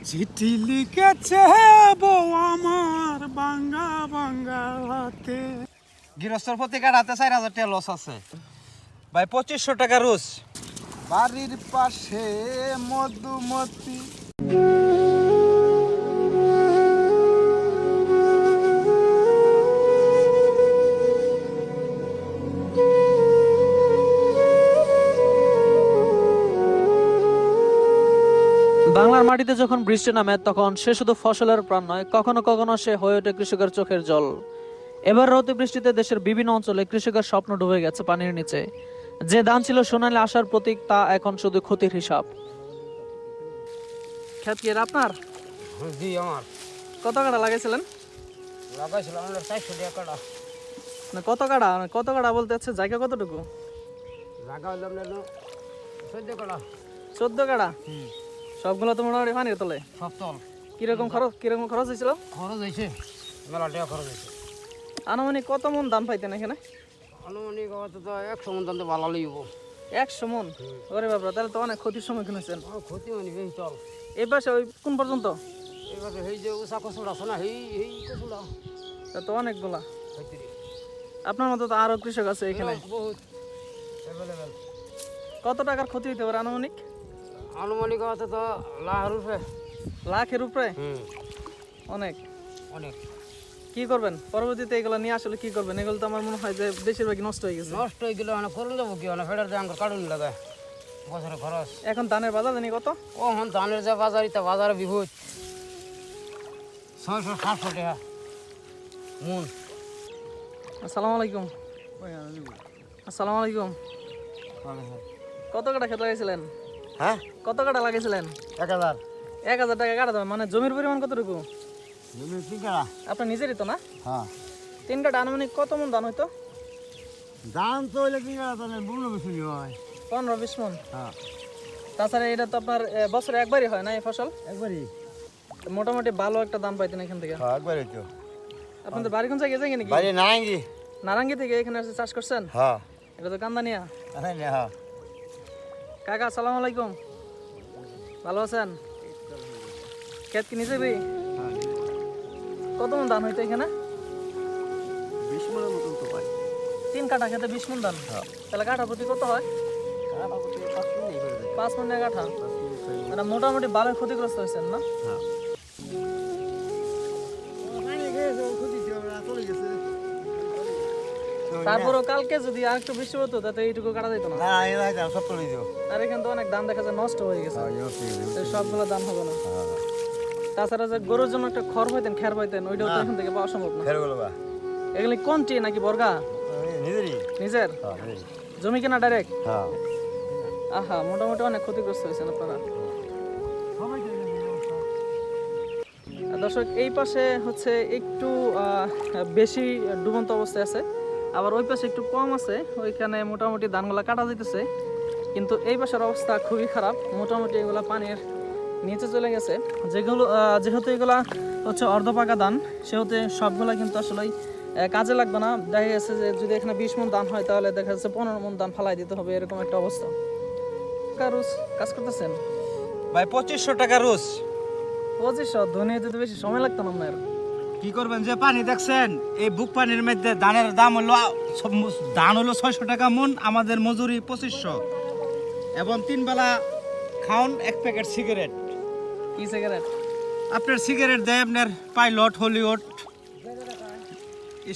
চিঠি লিখেছে বউ আমার বাঙ্গা বাঙ্গা হাতে। গৃহস্থর প্রতি কাটাতে 4,000 টাকা লস আছে ভাই, 2500 টাকা রোজ। বাড়ির পাশে মধুমতি। বাংলার মাটিতে যখন বৃষ্টি নামে তখন সে শুধু ফসলের প্রাণ নয়, কখনো কখনো সে হয়ে ওঠে কৃষকের চোখের জল। এবার অতিবৃষ্টিতে দেশের বিভিন্ন অঞ্চলে কৃষকের স্বপ্ন ডুবে গেছে পানির নিচে। যে ধান ছিল সোনালী আশার প্রতীক, তা এখন শুধু ক্ষতির হিসাব। ক্ষেত কি আপনার? জি আমার। কত কাটা লাগাইছিলেন? লাগাইছিলাম 400 টাকা কাটা। না কত কাটা, কত কাটা বলতে হচ্ছে জায়গা কতটুকু? জায়গা হইলাম না 14 কাটা। 14 কাটা? সবগুলো তো মোটামুটি পানির তলে। সব তল। কিরকম খরচ হয়েছিল? খরচ হয়েছে মেলা টাকা খরচ হয়েছে। আনুমানিক কত মন দাম পাইতেন এখানে? আনুমানিক তো 100 মন দাম তো ভালো লইব। 100 মন? ওরে বাবা, তাহলে তো অনেক ক্ষতির সম্মুখীন হয়েছেন। ক্ষতি মানে বেশি চল। এই পাশে ওই কোন পর্যন্ত? এবার এই যে উষা কসুল আছে না, এই কসুলা তা তো অনেকগুলা। আপনার মতো তো আরো কৃষক আছে এখানে। বহুত অ্যাভেলেবেল। কত টাকার ক্ষতি হইতে পারে আনুমানিক? আনুমানিক তো লাখের উপরে। লাখের উপরে? অনেক অনেক। কি করবেন পরবর্তীতে এগুলো নিয়ে আসলে কি করবেন? এগুলো তো আমার মনে হয় যে বেশিরভাগই নষ্ট হয়ে গেছে। নষ্ট হয়ে গেলে মানে করুন যাবো কি, মানে ফেডার দিয়ে আঙ্গুর কাটুন লাগে বছরে খরচ। এখন ধানের বাজার জানি কত? ও হন ধানের যে বাজার, ইতা বাজারে বিভূত 600-700 টাকা মন। আসসালামু আলাইকুম। আসসালামু আলাইকুম। কত কাটা ক্ষেত লাগাইছিলেন? হ্যাঁ, কত কাটা লাগাইছিলেন? 1000। 1000 টাকা কাটা দাম, মানে জমির পরিমাণ কতটুকু? জমি 3 কাটা। আপনার নিজেরই তো না? হ্যাঁ। 3 কাটা আনুমানিক কত মন ধান হইতো? ধান তো হইলে 3 কাটা, তাহলে বুনো বেশি হয়। 15-20 মন? হ্যাঁ। তাছাড়া এটা তো আপনার বছরে একবারই হয় না এই ফসল? একবারই। মোটামুটি ভালো একটা দাম পাইতেন এখান থেকে। হ্যাঁ, একবারই তো। আপনাদের বাড়ি কোন জায়গায় নাকি? বাড়ি নারাঙ্গি। নারাঙ্গি থেকে এখানে এসে চাষ করছেন? হ্যাঁ। এটা তো কান্দানিয়া। হ্যাঁ। কাকা আসসালামু আলাইকুম, ভালো আছেন? ক্ষেত কি নিজে বি? কত মন ধান হইতো এখানে? 20 মনের মতন তো পাই। 3 কাঠা খেতে 20 মন ধান? তাহলে কাঠা প্রতি কত হয়? 5 মন টাকা কাঠা। মানে মোটামুটি ভালো ক্ষতিগ্রস্ত হয়েছেন না? তারপরও কালকে যদি আর একটু বৃষ্টি হতো তাতে এইটুকু কাটা যেত না। আর এখানে তো অনেক ধান দেখা যায় নষ্ট হয়ে গেছে, তো সবগুলো ধান হবে না। তাছাড়া যে গরুর জন্য একটা খড় পাইতেন, খের পাইতেন, ওইটাও তো এখান থেকে পাওয়া সম্ভব না। এগুলি কোনটি নাকি বর্গা? নিজের জমি কেনা ডাইরেক্ট? আহা, মোটামুটি অনেক ক্ষতিগ্রস্ত হয়েছেন আপনারা। দর্শক, এই পাশে হচ্ছে একটু বেশি ডুবন্ত অবস্থায় আছে, আবার ওই পাশে একটু কম আছে, ওইখানে মোটামুটি ধানগুলা কাটা যেতেছে। কিন্তু এই পাশের অবস্থা খুবই খারাপ, মোটামুটি এগুলা পানির নিচে চলে গেছে। যেহেতু এগুলা হচ্ছে অর্ধপাকা ধান, সেহেতু সবগুলা কিন্তু আসলে কাজে লাগবে না। দেখা গেছে যে যদি এখানে 20 মন ধান হয় তাহলে দেখা যাচ্ছে 15 মন ধান ফালাই দিতে হবে, এরকম একটা অবস্থা। রোজ কাজ করতেছেন ভাই 2500 টাকা রোজ। 2500? ধনী হতে তো বেশি সময় লাগতো না আপনার। কি করবেন, যে পানি দেখছেন এই বুক পানির মধ্যে ধানের দাম হলো ধান হলো 600 টাকা মন, আমাদের মজুরি 2500, এবং 3 বেলা খাওন 1 প্যাকেট সিগারেট। কি সিগারেট? আপনার সিগারেট দেয় আপনার পাইলট, হলিউড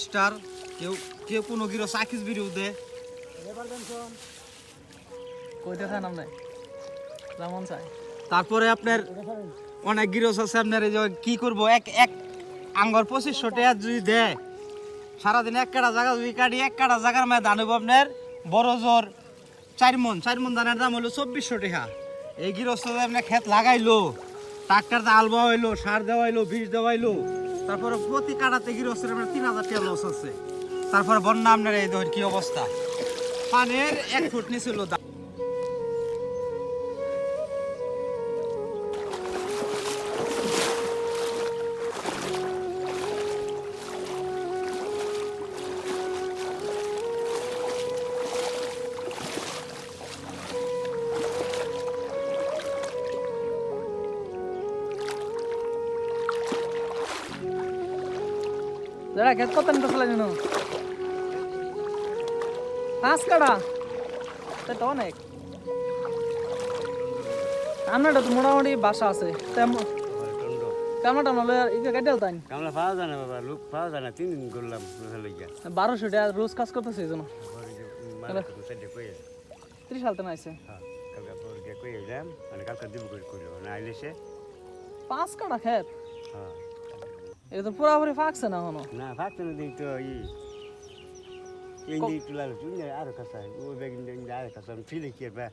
স্টার, কেউ কেউ কোনো গিরো চাকিস বিড়িও দেয়। কইতে চান আপনি যেমন চাই। তারপরে আপনার অনেক গিরস আছে আপনার, এই যে কি করবো, এক আঙ্গর 2500 টাকা যদি দেয়, সারাদিন 1 কাটা জায়গা যদি কাটি, 1 কাটা জায়গার মধ্যে ধান হইব আপনার বড় জোর 4 মন ধানের দাম হলো 2400 টাকা। এই গৃহস্থ আপনার ক্ষেত লাগাইলো, ট্রাক্টর আল হইলো, সার দেওয়াইলো, বীজ দেওয়াইলো, তারপরে প্রতি কাটাতে গৃহস্থের আপনার 3000 টাকা লস আছে। তারপরে বন্যা আপনার এই ধর কি অবস্থা, পানির 1 ফুট নিচে ছিল। যারা খেত কত নিতে চলে জানো 5 কাটা এটা অনেক আমরা তো মোটামুটি বাসা আছে কামড়া টামড়া কেটে তাই কামলা পাওয়া যায় না বাবা লোক পাওয়া যায় না 3 দিন করলাম লইয়া 1200 টাকা রোজ কাজ করতেছে এই জন্য মানে তো সেটা কই 30 সালতে না আইছে হ্যাঁ কালকে পরকে কই এলাম মানে কালকে দিব করে কইলো না আইলে সে 5 কাটা খেত হ্যাঁ এটা তো পুরোপুরি ফাঁকছে না এখনো না ফাটতে না দিই তো এই ইন্দি তুলা তুমি আর কাছে ও বেগিন দিন আর কাছে ফিলে কি বা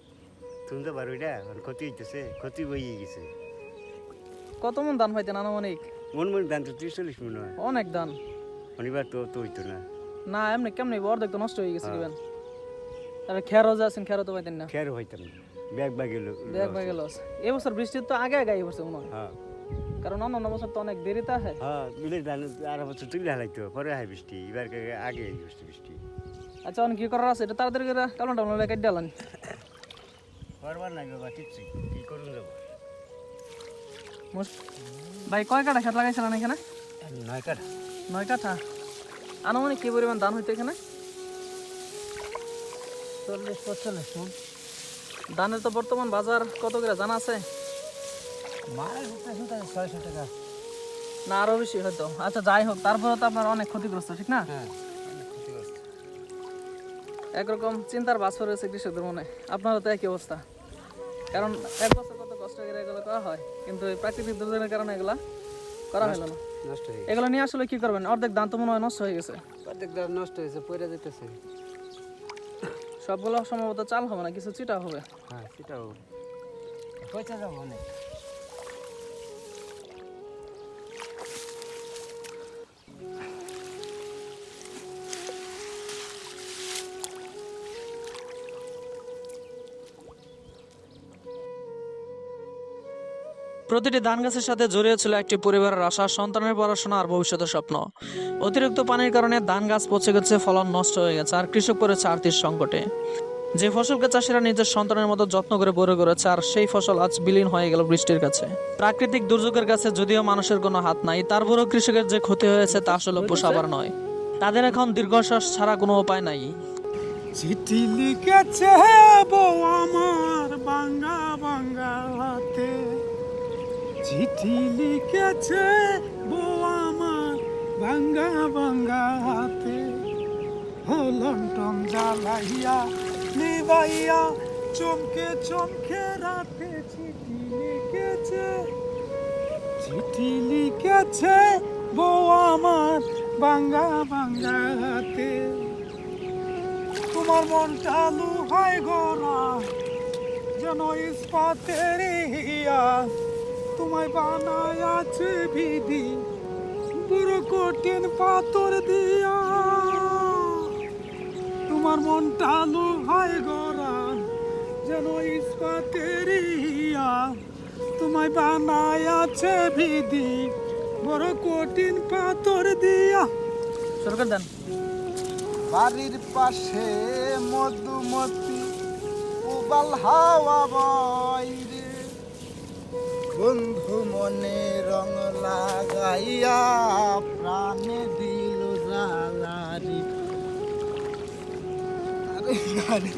তুমি তো বারোটা ক্ষতি হইতেছে ক্ষতি হয়ে গেছে কত মন ধান পাইতেন আনুমানিক মন মন দান তো 30-40 মন হয় অনেক ধান শনিবার তো হইতো না না এমনি কেমনি অর্ধেক তো নষ্ট হয়ে গেছে কিবেন তারপরে খেরও যে আছেন খেরও তো পাইতেন না খেয়ার হইতাম না ব্যাগ ব্যাগ এলো দেখ ভাই গেল এই বছর বৃষ্টি তো আগে আগে বছর মনে হয় হ্যাঁ কারণ অন্য বছর তো অনেক দেরিতে হয় হ্যাঁ বিলের ধান আর বছর তুলে হালাইতো পরে হয় বৃষ্টি এবার আগে বৃষ্টি আচ্ছা অনেক কি করার আছে এটা তাড়াতাড়ি করে কারণ টাউন কেটে ডালান করবার নাই বাবা কিচ্ছু কি করুন যাবো ভাই কয় কাটা খেত লাগাইছিলেন এখানে 9 কাঠা 9 কাঠা আনুমানিক কি পরিমাণ ধান হইতো এখানে 40-45 মন ধানের তো বর্তমান বাজার কত করে জানা আছে মাছ হতে 600 টাকা না আরো বেশি হয়তো আচ্ছা যাই হোক তারপরে তো আপনার অনেক ক্ষতিগ্রস্ত ঠিক না হ্যাঁ একরকম চিন্তার বাছর রয়েছে কৃষকদের মনে আপনারও তো একই অবস্থা কারণ এক বছর কত কষ্ট করে এগুলো করা হয় কিন্তু এই প্রাকৃতিক দুর্যোগের কারণে এগুলা করা হলো না নষ্ট হয়ে এগুলো নিয়ে আসলে কি করবেন অর্ধেক ধান তো মনে হয় নষ্ট হয়ে গেছে প্রত্যেক ধান নষ্ট হয়েছে পড়ে যেতেছে সবগুলো সম্ভবত চাল হবে না কিছু চিটা হবে হ্যাঁ সেটাও পয়সা যাবো অনেক প্রতিটি ধান গাছের সাথে জড়িয়ে ছিল একটি পরিবারের আশা, সন্তানের পড়াশোনা আর ভবিষ্যতের স্বপ্ন। অতিরিক্ত পানির কারণে ধান গাছ পচে গেছে, ফলন নষ্ট হয়ে গেছে, আর কৃষক পড়েছে আর্থিক সংকটে। যে ফসলকে চাষিরা নিজের সন্তানের মতো যত্ন করে বড় করেছে, আর সেই ফসল আজ বিলীন হয়ে গেল বৃষ্টির কাছে। প্রাকৃতিক দুর্যোগের কাছে যদিও মানুষের কোনো হাত নাই, তারপরেও কৃষকের যে ক্ষতি হয়েছে তা আসলে পোষাবার নয়। তাদের এখন দীর্ঘশ্বাস ছাড়া কোনো উপায় নাই। চিঠি লিখেছে বউ আমার বাঙ্গা বাঙ্গা হাতে, চিঠি লিখেছে বউ আমার বাঙ্গা বাঙ্গা হাতে, লন্ঠন জ্বালাইয়া নিবাইয়া চমকে চমকে রাতে চিঠি লিখেছে, চিঠি লিখেছে বউ আমার বাঙ্গা বাঙ্গা হাতে। তোমার মনটা লুহাই গোরা যেন ইস্পাতের হিয়া, তোমায় বানায় আছে বিধি বড় কঠিন পাথর দিয়া। তোমার মনটা লুহাই গোরা যেন ইস্পাতের হিয়া, তোমায় বানায় আছে বিধি বড় কঠিন পাথর দিয়া। সরকার দেন বাড়ির পাশে মধুমতি উবাল হাওয়া বাইরে, বন্ধু মনে রং লাগাইয়া প্রাণে দিল জ্বালারি। আরে